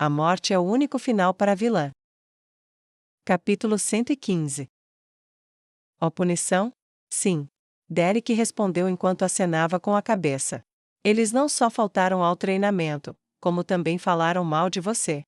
A morte é o único final para a vilã. Capítulo 115. Ó punição? Sim. Derek respondeu enquanto acenava com a cabeça. Eles não só faltaram ao treinamento, como também falaram mal de você.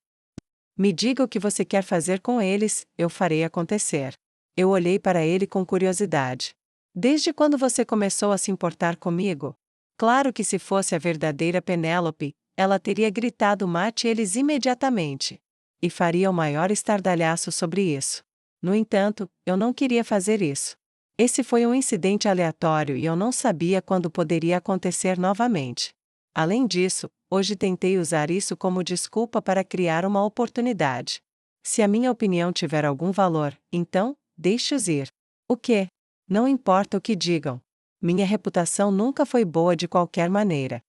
Me diga o que você quer fazer com eles, eu farei acontecer. Eu olhei para ele com curiosidade. Desde quando você começou a se importar comigo? Claro que se fosse a verdadeira Penélope, ela teria gritado mate eles imediatamente. E faria o maior estardalhaço sobre isso. No entanto, eu não queria fazer isso. Esse foi um incidente aleatório e eu não sabia quando poderia acontecer novamente. Além disso, hoje tentei usar isso como desculpa para criar uma oportunidade. Se a minha opinião tiver algum valor, então, deixe-os ir. O quê? Não importa o que digam. Minha reputação nunca foi boa de qualquer maneira.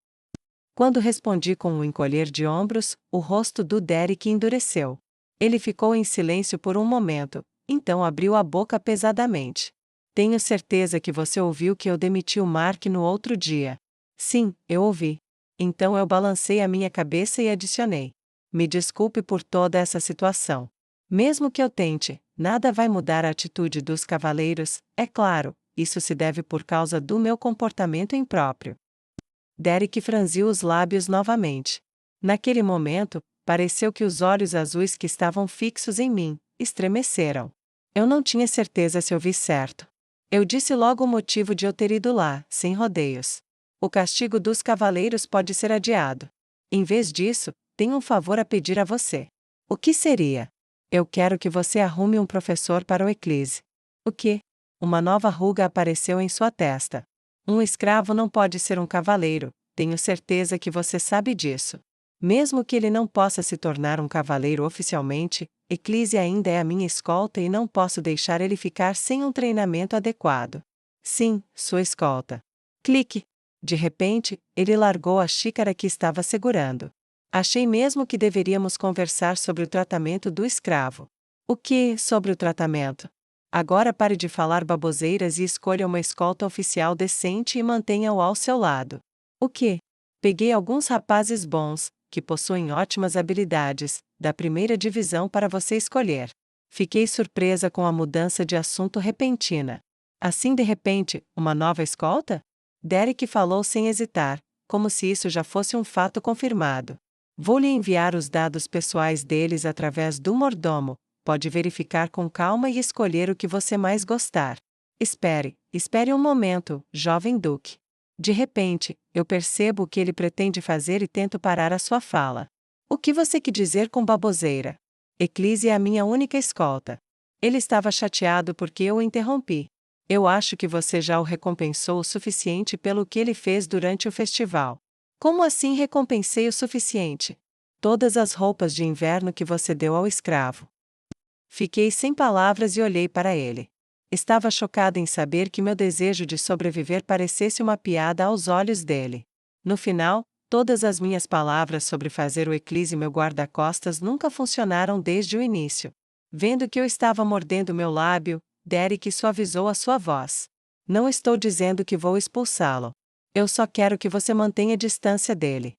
Quando respondi com um encolher de ombros, o rosto do Derek endureceu. Ele ficou em silêncio por um momento, então abriu a boca pesadamente. Tenho certeza que você ouviu que eu demiti o Mark no outro dia. Sim, eu ouvi. Então eu balancei a minha cabeça e adicionei. Me desculpe por toda essa situação. Mesmo que eu tente, nada vai mudar a atitude dos cavaleiros, é claro, isso se deve por causa do meu comportamento impróprio. Derek franziu os lábios novamente. Naquele momento, pareceu que os olhos azuis que estavam fixos em mim estremeceram. Eu não tinha certeza se ouvi certo. Eu disse logo o motivo de eu ter ido lá, sem rodeios. O castigo dos cavaleiros pode ser adiado. Em vez disso, tenho um favor a pedir a você. O que seria? Eu quero que você arrume um professor para o Eclise. O quê? Uma nova ruga apareceu em sua testa. Um escravo não pode ser um cavaleiro, tenho certeza que você sabe disso. Mesmo que ele não possa se tornar um cavaleiro oficialmente, Eclise ainda é a minha escolta e não posso deixar ele ficar sem um treinamento adequado. Sim, sua escolta. Clique. De repente, ele largou a xícara que estava segurando. Achei mesmo que deveríamos conversar sobre o tratamento do escravo. O que sobre o tratamento? Agora pare de falar baboseiras e escolha uma escolta oficial decente e mantenha-o ao seu lado. O que? Peguei alguns rapazes bons, que possuem ótimas habilidades, da primeira divisão para você escolher. Fiquei surpresa com a mudança de assunto repentina. Assim de repente, uma nova escolta? Derek falou sem hesitar, como se isso já fosse um fato confirmado. Vou lhe enviar os dados pessoais deles através do mordomo. Pode verificar com calma e escolher o que você mais gostar. Espere um momento, jovem duque. De repente, eu percebo o que ele pretende fazer e tento parar a sua fala. O que você quer dizer com baboseira? Eclise é a minha única escolta. Ele estava chateado porque eu o interrompi. Eu acho que você já o recompensou o suficiente pelo que ele fez durante o festival. Como assim recompensei o suficiente? Todas as roupas de inverno que você deu ao escravo. Fiquei sem palavras e olhei para ele. Estava chocada em saber que meu desejo de sobreviver parecesse uma piada aos olhos dele. No final, todas as minhas palavras sobre fazer o Eclise meu guarda-costas nunca funcionaram desde o início. Vendo que eu estava mordendo meu lábio, Derek suavizou a sua voz. Não estou dizendo que vou expulsá-lo. Eu só quero que você mantenha distância dele.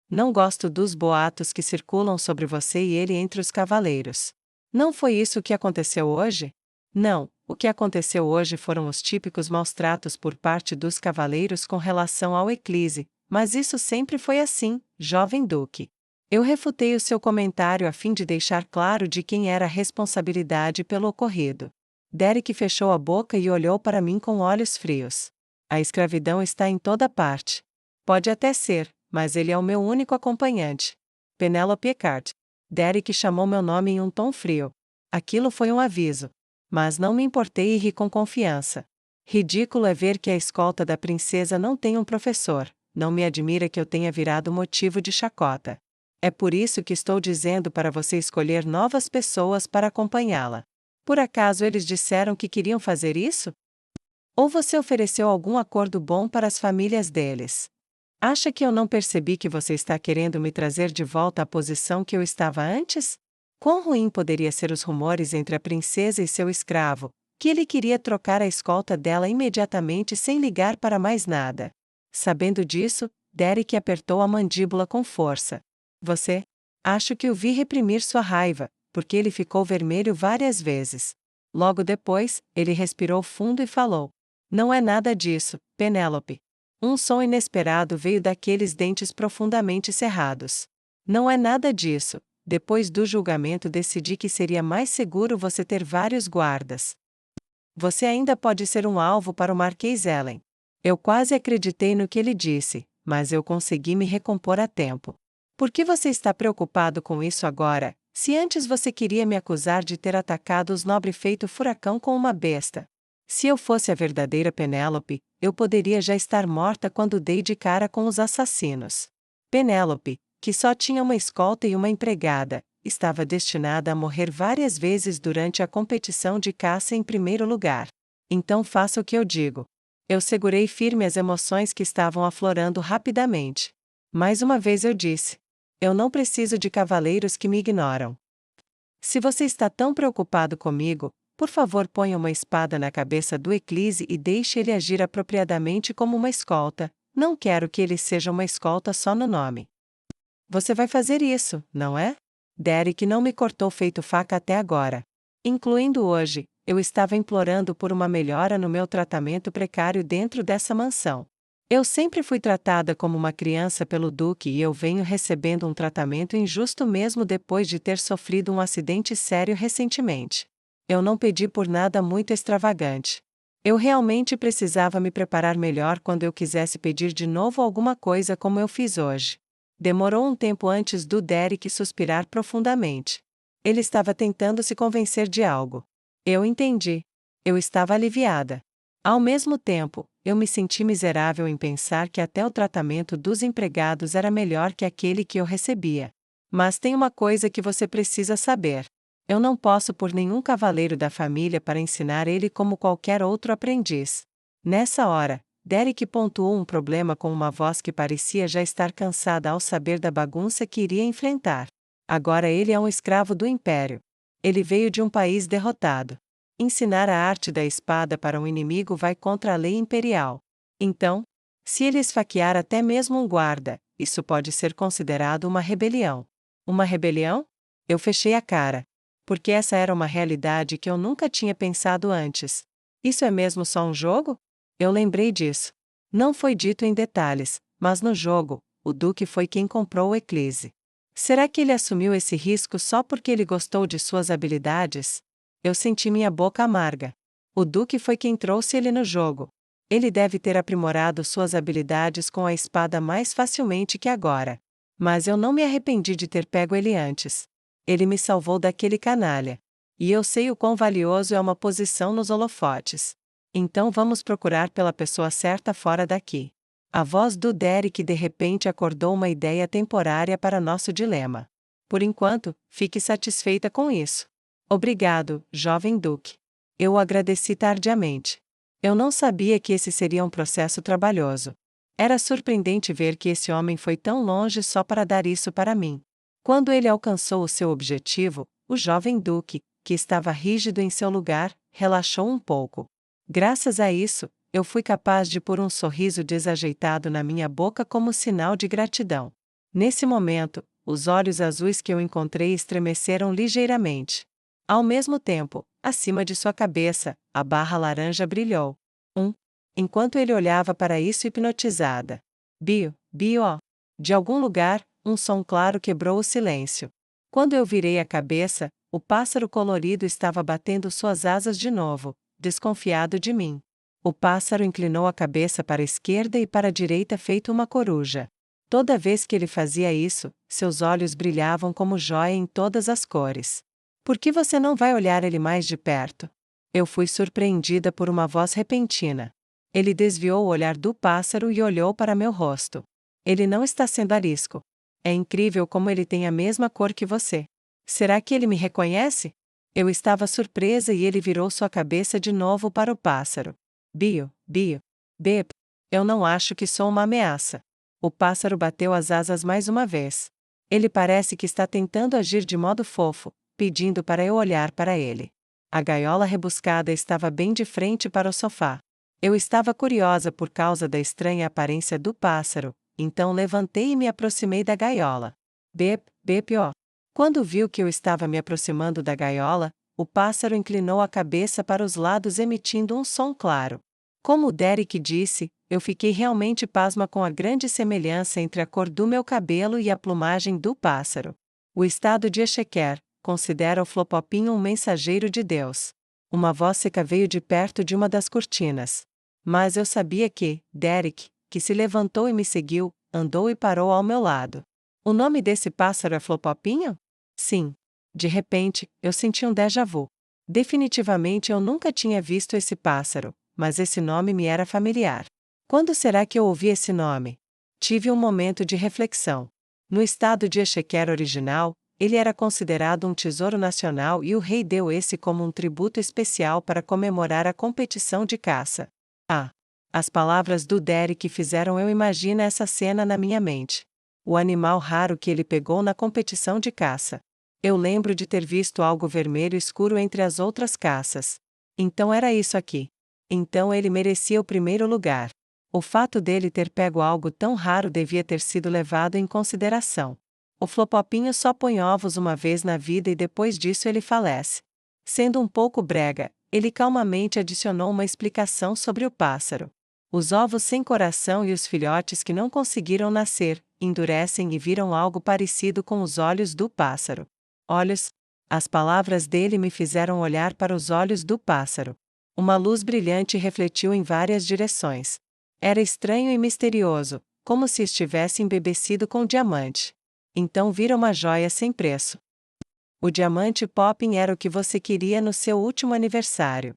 Não gosto dos boatos que circulam sobre você e ele entre os cavaleiros. Não foi isso que aconteceu hoje? Não, o que aconteceu hoje foram os típicos maus-tratos por parte dos cavaleiros com relação ao Eclise, mas isso sempre foi assim, jovem duque. Eu refutei o seu comentário a fim de deixar claro de quem era a responsabilidade pelo ocorrido. Derek fechou a boca e olhou para mim com olhos frios. A escravidão está em toda parte. Pode até ser, mas ele é o meu único acompanhante. Penélope Eckhart. Derek chamou meu nome em um tom frio. Aquilo foi um aviso. Mas não me importei e ri com confiança. Ridículo é ver que a escolta da princesa não tem um professor. Não me admira que eu tenha virado motivo de chacota. É por isso que estou dizendo para você escolher novas pessoas para acompanhá-la. Por acaso eles disseram que queriam fazer isso? Ou você ofereceu algum acordo bom para as famílias deles? Acha que eu não percebi que você está querendo me trazer de volta à posição que eu estava antes? Quão ruim poderia ser os rumores entre a princesa e seu escravo, que ele queria trocar a escolta dela imediatamente sem ligar para mais nada. Sabendo disso, Derek apertou a mandíbula com força. Você? Acho que o vi reprimir sua raiva, porque ele ficou vermelho várias vezes. Logo depois, ele respirou fundo e falou: Não é nada disso, Penélope. Um som inesperado veio daqueles dentes profundamente cerrados. Não é nada disso. Depois do julgamento decidi que seria mais seguro você ter vários guardas. Você ainda pode ser um alvo para o Marquês Ellen. Eu quase acreditei no que ele disse, mas eu consegui me recompor a tempo. Por que você está preocupado com isso agora, se antes você queria me acusar de ter atacado os nobre feito furacão com uma besta? Se eu fosse a verdadeira Penélope, eu poderia já estar morta quando dei de cara com os assassinos. Penélope, que só tinha uma escolta e uma empregada, estava destinada a morrer várias vezes durante a competição de caça em primeiro lugar. Então faça o que eu digo. Eu segurei firme as emoções que estavam aflorando rapidamente. Mais uma vez eu disse: Eu não preciso de cavaleiros que me ignoram. Se você está tão preocupado comigo, por favor ponha uma espada na cabeça do Eclise e deixe ele agir apropriadamente como uma escolta. Não quero que ele seja uma escolta só no nome. Você vai fazer isso, não é? Derek não me cortou feito faca até agora. Incluindo hoje, eu estava implorando por uma melhora no meu tratamento precário dentro dessa mansão. Eu sempre fui tratada como uma criança pelo Duque e eu venho recebendo um tratamento injusto mesmo depois de ter sofrido um acidente sério recentemente. Eu não pedi por nada muito extravagante. Eu realmente precisava me preparar melhor quando eu quisesse pedir de novo alguma coisa como eu fiz hoje. Demorou um tempo antes do Derek suspirar profundamente. Ele estava tentando se convencer de algo. Eu entendi. Eu estava aliviada. Ao mesmo tempo, eu me senti miserável em pensar que até o tratamento dos empregados era melhor que aquele que eu recebia. Mas tem uma coisa que você precisa saber. Eu não posso pôr nenhum cavaleiro da família para ensinar ele como qualquer outro aprendiz. Nessa hora, Derek pontuou um problema com uma voz que parecia já estar cansada ao saber da bagunça que iria enfrentar. Agora ele é um escravo do Império. Ele veio de um país derrotado. Ensinar a arte da espada para um inimigo vai contra a lei imperial. Então, se ele esfaquear até mesmo um guarda, isso pode ser considerado uma rebelião. Uma rebelião? Eu fechei a cara. Porque essa era uma realidade que eu nunca tinha pensado antes. Isso é mesmo só um jogo? Eu lembrei disso. Não foi dito em detalhes, mas no jogo, o Duque foi quem comprou o Eclise. Será que ele assumiu esse risco só porque ele gostou de suas habilidades? Eu senti minha boca amarga. O Duque foi quem trouxe ele no jogo. Ele deve ter aprimorado suas habilidades com a espada mais facilmente que agora. Mas eu não me arrependi de ter pego ele antes. Ele me salvou daquele canalha. E eu sei o quão valioso é uma posição nos holofotes. Então vamos procurar pela pessoa certa fora daqui. A voz do Derek de repente acordou uma ideia temporária para nosso dilema. Por enquanto, fique satisfeita com isso. Obrigado, jovem Duque. Eu o agradeci tardiamente. Eu não sabia que esse seria um processo trabalhoso. Era surpreendente ver que esse homem foi tão longe só para dar isso para mim. Quando ele alcançou o seu objetivo, o jovem Duque, que estava rígido em seu lugar, relaxou um pouco. Graças a isso, eu fui capaz de pôr um sorriso desajeitado na minha boca como sinal de gratidão. Nesse momento, os olhos azuis que eu encontrei estremeceram ligeiramente. Ao mesmo tempo, acima de sua cabeça, a barra laranja brilhou. Enquanto ele olhava para isso hipnotizada. Bio. De algum lugar, um som claro quebrou o silêncio. Quando eu virei a cabeça, o pássaro colorido estava batendo suas asas de novo, desconfiado de mim. O pássaro inclinou a cabeça para a esquerda e para a direita feito uma coruja. Toda vez que ele fazia isso, seus olhos brilhavam como jóia em todas as cores. Por que você não vai olhar ele mais de perto? Eu fui surpreendida por uma voz repentina. Ele desviou o olhar do pássaro e olhou para meu rosto. Ele não está sendo arisco. É incrível como ele tem a mesma cor que você. Será que ele me reconhece? Eu estava surpresa e ele virou sua cabeça de novo para o pássaro. Bep. Eu não acho que sou uma ameaça. O pássaro bateu as asas mais uma vez. Ele parece que está tentando agir de modo fofo, pedindo para eu olhar para ele. A gaiola rebuscada estava bem de frente para o sofá. Eu estava curiosa por causa da estranha aparência do pássaro, então levantei e me aproximei da gaiola. BPO. Quando viu que eu estava me aproximando da gaiola, o pássaro inclinou a cabeça para os lados emitindo um som claro. Como o Derek disse, eu fiquei realmente pasma com a grande semelhança entre a cor do meu cabelo e a plumagem do pássaro. O estado de Exequer considera o Flopopinho um mensageiro de Deus. Uma voz seca veio de perto de uma das cortinas. Mas eu sabia que, Derek, que se levantou e me seguiu, andou e parou ao meu lado. O nome desse pássaro é Flopopinho? Sim. De repente, eu senti um déjà vu. Definitivamente eu nunca tinha visto esse pássaro, mas esse nome me era familiar. Quando será que eu ouvi esse nome? Tive um momento de reflexão. No estado de Exequer original, ele era considerado um tesouro nacional e o rei deu esse como um tributo especial para comemorar a competição de caça. As palavras do Derek fizeram eu imaginar essa cena na minha mente. O animal raro que ele pegou na competição de caça. Eu lembro de ter visto algo vermelho escuro entre as outras caças. Então era isso aqui. Então ele merecia o primeiro lugar. O fato dele ter pego algo tão raro devia ter sido levado em consideração. O Flopopinho só põe ovos uma vez na vida e depois disso ele falece. Sendo um pouco brega, ele calmamente adicionou uma explicação sobre o pássaro. Os ovos sem coração e os filhotes que não conseguiram nascer, endurecem e viram algo parecido com os olhos do pássaro. Olhos? As palavras dele me fizeram olhar para os olhos do pássaro. Uma luz brilhante refletiu em várias direções. Era estranho e misterioso, como se estivesse embebecido com diamante. Então vira uma joia sem preço. O diamante Popping era o que você queria no seu último aniversário.